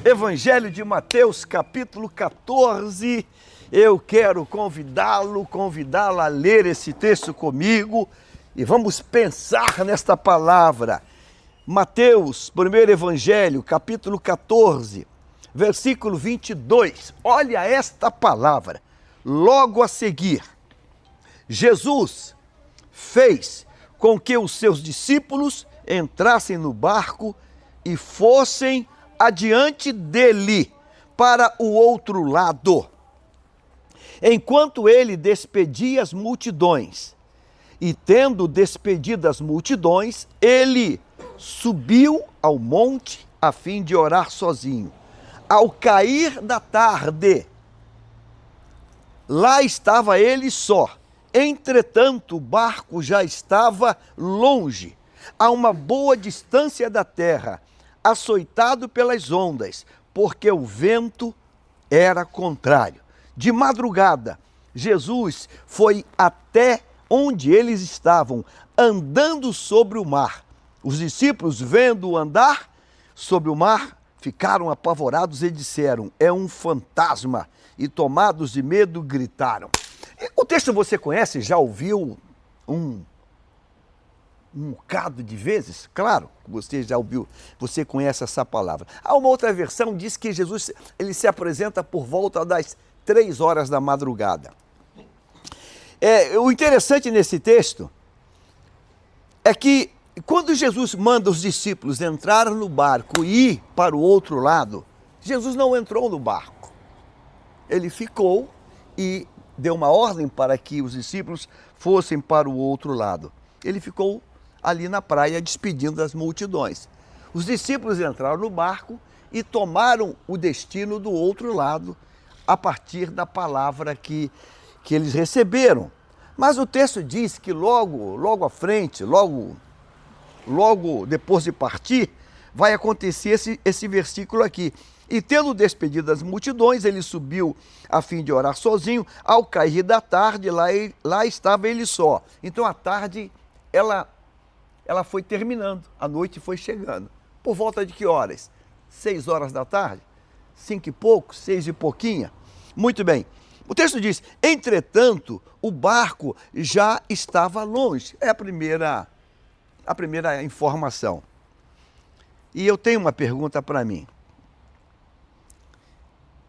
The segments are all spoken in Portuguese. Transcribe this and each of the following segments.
Evangelho de Mateus, capítulo 14. Eu quero convidá-la a ler esse texto comigo e vamos pensar nesta palavra. Mateus, primeiro Evangelho, capítulo 14, versículo 22. Olha esta palavra. Logo a seguir, Jesus fez com que os seus discípulos entrassem no barco e fossem adiante dele para o outro lado, enquanto ele despedia as multidões. E tendo despedido as multidões, ele subiu ao monte a fim de orar sozinho. Ao cair da tarde, lá estava ele só. Entretanto, o barco já estava longe, a uma boa distância da terra, açoitado pelas ondas, porque o vento era contrário. De madrugada, Jesus foi até onde eles estavam, andando sobre o mar. Os discípulos, vendo-o andar sobre o mar, ficaram apavorados e disseram: é um fantasma. E tomados de medo, gritaram. O texto você conhece, já ouviu um bocado de vezes? Claro, você já ouviu, você conhece essa palavra. Há uma outra versão, diz que Jesus ele se apresenta por volta das 3 horas da madrugada. O interessante nesse texto é que quando Jesus manda os discípulos entrar no barco e ir para o outro lado, Jesus não entrou no barco. Ele ficou e deu uma ordem para que os discípulos fossem para o outro lado. Ele ficou ali na praia despedindo das multidões. Os discípulos entraram no barco e tomaram o destino do outro lado a partir da palavra que eles receberam. Mas o texto diz que logo à frente, logo depois de partir, vai acontecer esse versículo aqui. E tendo despedido as multidões, ele subiu a fim de orar sozinho. Ao cair da tarde, lá estava ele só. Então a tarde, ela foi terminando, a noite foi chegando. Por volta de que horas? 6 horas da tarde? 5 e pouco? 6 e pouquinha? Muito bem. O texto diz: entretanto, o barco já estava longe. É a primeira informação. E eu tenho uma pergunta para mim.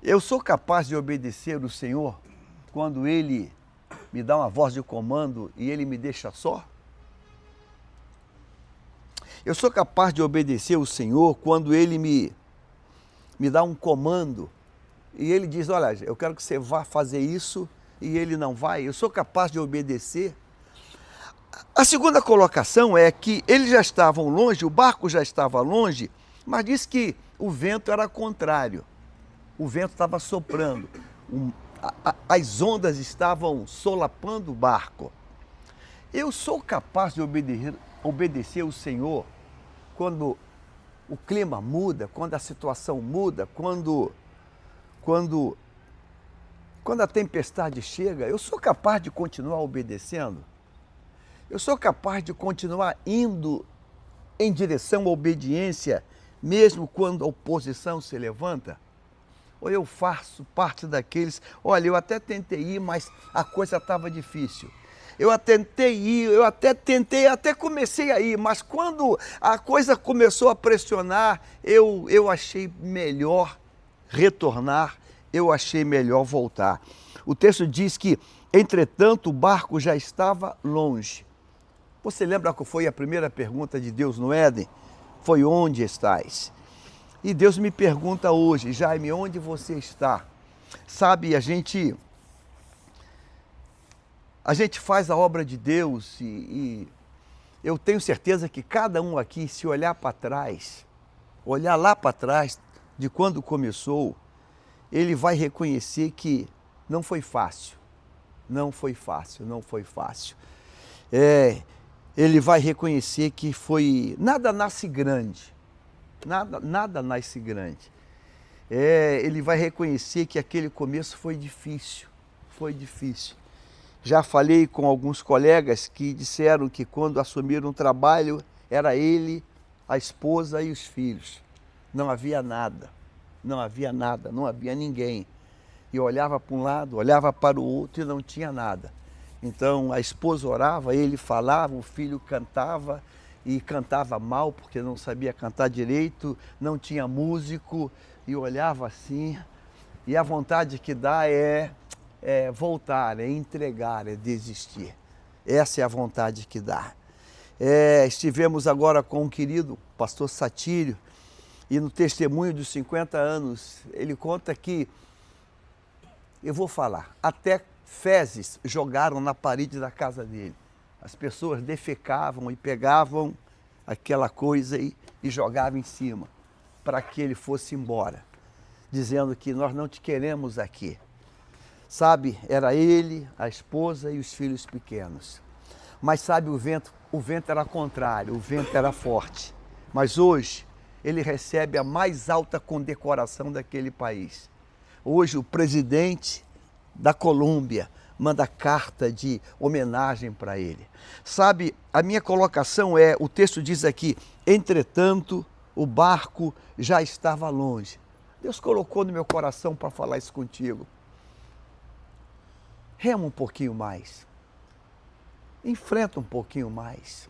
Eu sou capaz de obedecer o Senhor quando Ele me dá uma voz de comando e Ele me deixa só? Eu sou capaz de obedecer o Senhor quando Ele me dá um comando e Ele diz: olha, eu quero que você vá fazer isso, e Ele não vai? Eu sou capaz de obedecer? A segunda colocação é que eles já estavam longe, o barco já estava longe, mas diz que o vento era contrário. O vento estava soprando, as ondas estavam solapando o barco. Eu sou capaz de obedecer o Senhor quando o clima muda, quando a situação muda, quando a tempestade chega. Eu sou capaz de continuar obedecendo? Eu sou capaz de continuar indo em direção à obediência, mesmo quando a oposição se levanta? Ou eu faço parte daqueles: olha, eu até tentei ir, mas a coisa estava difícil. Eu até tentei, até comecei a ir, mas quando a coisa começou a pressionar, eu achei melhor retornar, eu achei melhor voltar. O texto diz que, entretanto, o barco já estava longe. Você lembra qual foi a primeira pergunta de Deus no Éden? Foi: onde estás? E Deus me pergunta hoje: Jaime, onde você está? Sabe, a gente faz a obra de Deus e eu tenho certeza que cada um aqui, se olhar para trás, olhar lá para trás de quando começou, ele vai reconhecer que não foi fácil. Não foi fácil, não foi fácil. Ele vai reconhecer que nada nasce grande. Nada nasce grande. Ele vai reconhecer que aquele começo foi difícil. Foi difícil. Já falei com alguns colegas que disseram que quando assumiram o trabalho, era ele, a esposa e os filhos. Não havia nada. não havia nada, não havia ninguém. E olhava para um lado, olhava para o outro e não tinha nada. Então a esposa orava, ele falava, o filho cantava e cantava mal porque não sabia cantar direito, não tinha músico e olhava assim. E a vontade que dá é voltar, é entregar, é desistir. Essa é a vontade que dá. Estivemos agora com um querido pastor Satírio e no testemunho dos 50 anos ele conta que, eu vou falar, até fezes jogaram na parede da casa dele. As pessoas defecavam e pegavam aquela coisa e jogavam em cima para que ele fosse embora, dizendo que nós não te queremos aqui. Sabe, era ele, a esposa e os filhos pequenos. Mas sabe, o vento era contrário, o vento era forte. Mas hoje ele recebe a mais alta condecoração daquele país. Hoje o presidente da Colômbia manda carta de homenagem para ele. Sabe, a minha colocação o texto diz aqui, entretanto, o barco já estava longe. Deus colocou no meu coração para falar isso contigo. Rema um pouquinho mais. Enfrenta um pouquinho mais.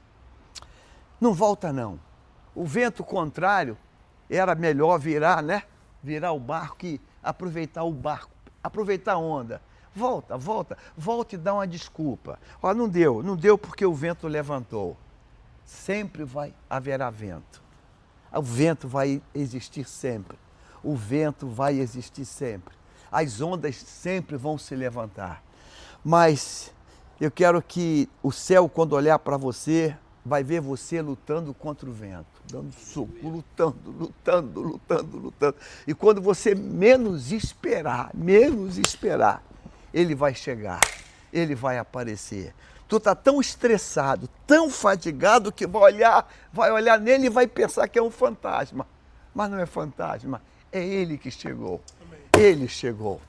Não volta não. O vento contrário era melhor virar, né? Virar o barco e aproveitar o barco, aproveitar a onda. Volta e dá uma desculpa. Ó, não deu porque o vento levantou. Sempre haverá vento. O vento vai existir sempre. O vento vai existir sempre. As ondas sempre vão se levantar. Mas eu quero que o céu, quando olhar para você, vai ver você lutando contra o vento, dando soco, lutando. E quando você menos esperar, ele vai chegar, ele vai aparecer. Tu está tão estressado, tão fadigado que vai olhar nele e vai pensar que é um fantasma. Mas não é fantasma, é ele que chegou. Ele chegou.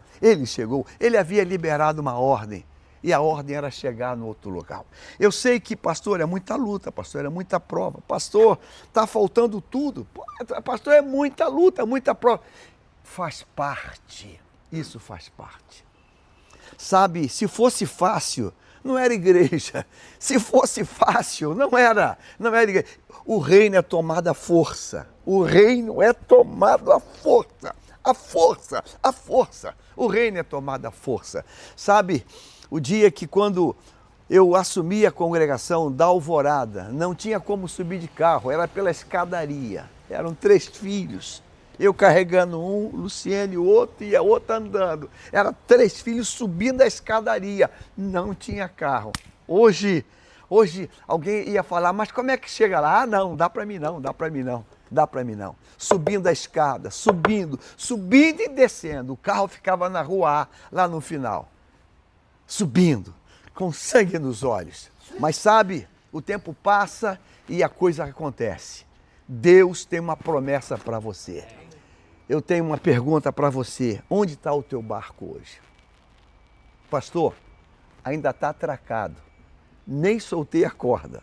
Ele havia liberado uma ordem. E a ordem era chegar no outro local. Eu sei que, pastor, é muita luta, pastor, é muita prova. Pastor, está faltando tudo. Pastor, é muita luta, muita prova. Faz parte. Isso faz parte. Sabe, se fosse fácil, não era igreja. Se fosse fácil, não era igreja. O reino é tomado à força. O reino é tomado à força. A força. O reino é tomado à força. Sabe, o dia que quando eu assumi a congregação da Alvorada, não tinha como subir de carro, era pela escadaria. Eram 3 filhos. Eu carregando um, Luciene o outro e a outra andando. Eram 3 filhos subindo a escadaria. Não tinha carro. Hoje alguém ia falar, mas como é que chega lá? Ah, não, dá para mim não. Subindo a escada, subindo e descendo. O carro ficava na rua A, lá no final. Subindo, com sangue nos olhos. Mas sabe, o tempo passa e a coisa acontece. Deus tem uma promessa para você. Eu tenho uma pergunta para você. Onde está o teu barco hoje? Pastor, ainda está atracado. Nem soltei a corda.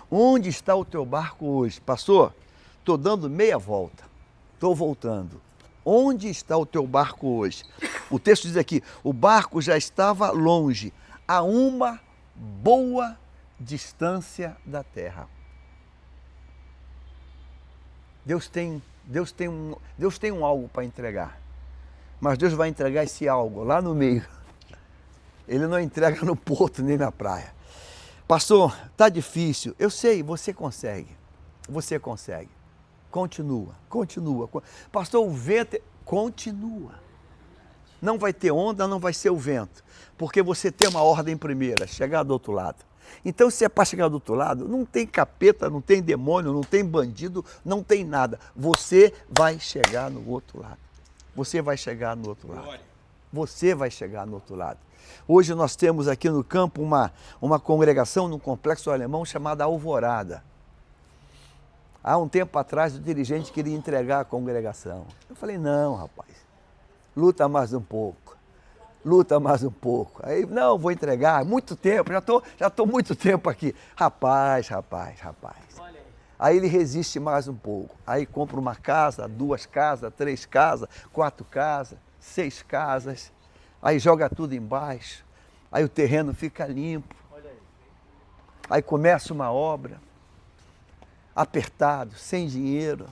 Onde está o teu barco hoje? Pastor, estou dando meia volta. Estou voltando. Onde está o teu barco hoje? O texto diz aqui, o barco já estava longe, a uma boa distância da terra. Deus tem um algo para entregar, mas Deus vai entregar esse algo lá no meio. Ele não entrega no porto nem na praia. Pastor, está difícil. Eu sei, você consegue. Continua. Pastor, o vento continua. Não vai ter onda, não vai ser o vento, porque você tem uma ordem primeira, chegar do outro lado. Então, se é para chegar do outro lado, não tem capeta, não tem demônio, não tem bandido, não tem nada. Você vai chegar no outro lado. Você vai chegar no outro lado. Hoje nós temos aqui no campo uma congregação no Complexo Alemão chamada Alvorada. Há um tempo atrás o dirigente queria entregar a congregação. Eu falei, não, rapaz, luta mais um pouco. Aí, não, vou entregar, muito tempo, já tô muito tempo aqui. Rapaz. Aí ele resiste mais um pouco. Aí compra uma casa, 2 casas, 3 casas, 4 casas, 6 casas. Aí joga tudo embaixo. Aí o terreno fica limpo. Aí começa uma obra, apertado, sem dinheiro.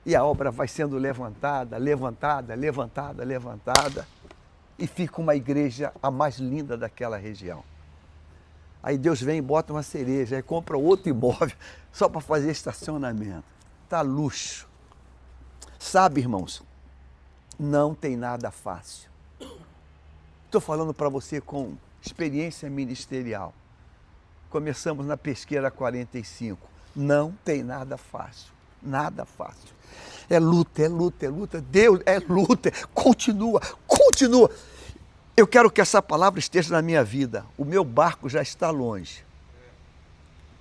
E a obra vai sendo levantada, levantada, levantada, levantada. E fica uma igreja a mais linda daquela região. Aí Deus vem e bota uma cereja, aí compra outro imóvel só para fazer estacionamento. Tá luxo. Sabe, irmãos, não tem nada fácil. Estou falando para você com experiência ministerial. Começamos na pesqueira 45. Não tem nada fácil. Nada fácil. É luta, é luta, é luta. Deus é luta. Continua, continua. Eu quero que essa palavra esteja na minha vida. O meu barco já está longe.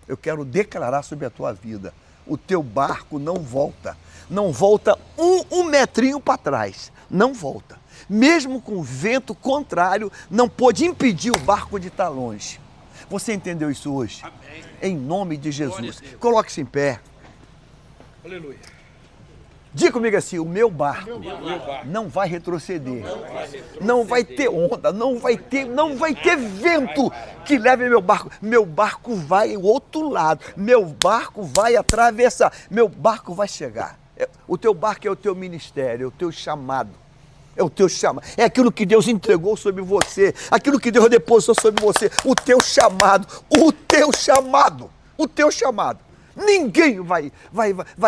Eu quero declarar sobre a tua vida. O teu barco não volta. Não volta um metrinho para trás. Não volta. Mesmo com o vento contrário, não pôde impedir o barco de estar longe. Você entendeu isso hoje? Amém. Em nome de Jesus. Coloque-se em pé. Aleluia. Diga comigo assim, o meu barco não vai retroceder. Não vai ter onda, não vai ter vento que leve meu barco. Meu barco vai ao outro lado. Meu barco vai atravessar. Meu barco vai chegar. O teu barco é o teu ministério, é o teu chamado. É o teu chamado. É aquilo que Deus entregou sobre você. Aquilo que Deus depositou sobre você. O teu chamado. O teu chamado. O teu chamado. Ninguém vai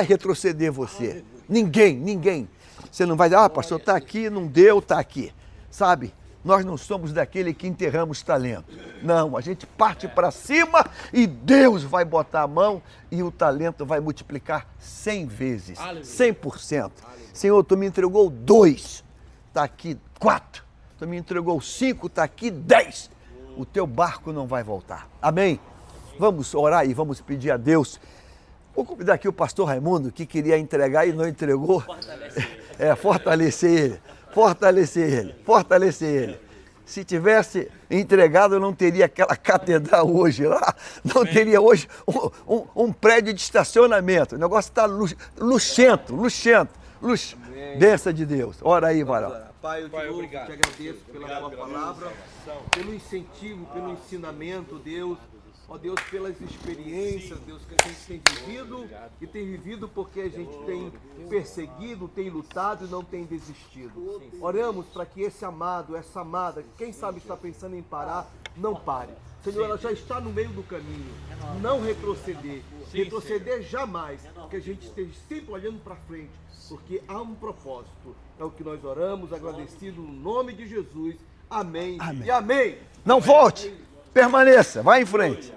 retroceder você. Ninguém. Você não vai dizer, pastor, está aqui, não deu, está aqui. Sabe, nós não somos daquele que enterramos talento. Não, a gente parte para cima e Deus vai botar a mão e o talento vai multiplicar 100 vezes, 100%. Senhor, tu me entregou 2, está aqui 4. Tu me entregou 5, está aqui 10. O teu barco não vai voltar. Amém? Vamos orar e vamos pedir a Deus. Vou convidar aqui o pastor Raimundo, que queria entregar e não entregou. Fortalecer ele. Se tivesse entregado, eu não teria aquela catedral hoje lá. Não teria hoje um prédio de estacionamento. O negócio está luxento. Bênção de Deus. Ora aí, varão. Pai, eu te louvo, te agradeço pela tua palavra, pelo incentivo, pelo ensinamento, Deus. Ó Deus, pelas experiências, Deus, que a gente tem vivido e tem vivido porque a gente tem perseguido, tem lutado e não tem desistido. Oramos para que esse amado, essa amada, quem sabe está pensando em parar, não pare. Senhor, ela já está no meio do caminho. Não retroceder. Retroceder jamais. Que a gente esteja sempre olhando para frente, porque há um propósito. É o que nós oramos, agradecido no nome de Jesus. Amém. E amém. Não volte. Permaneça, vai em frente.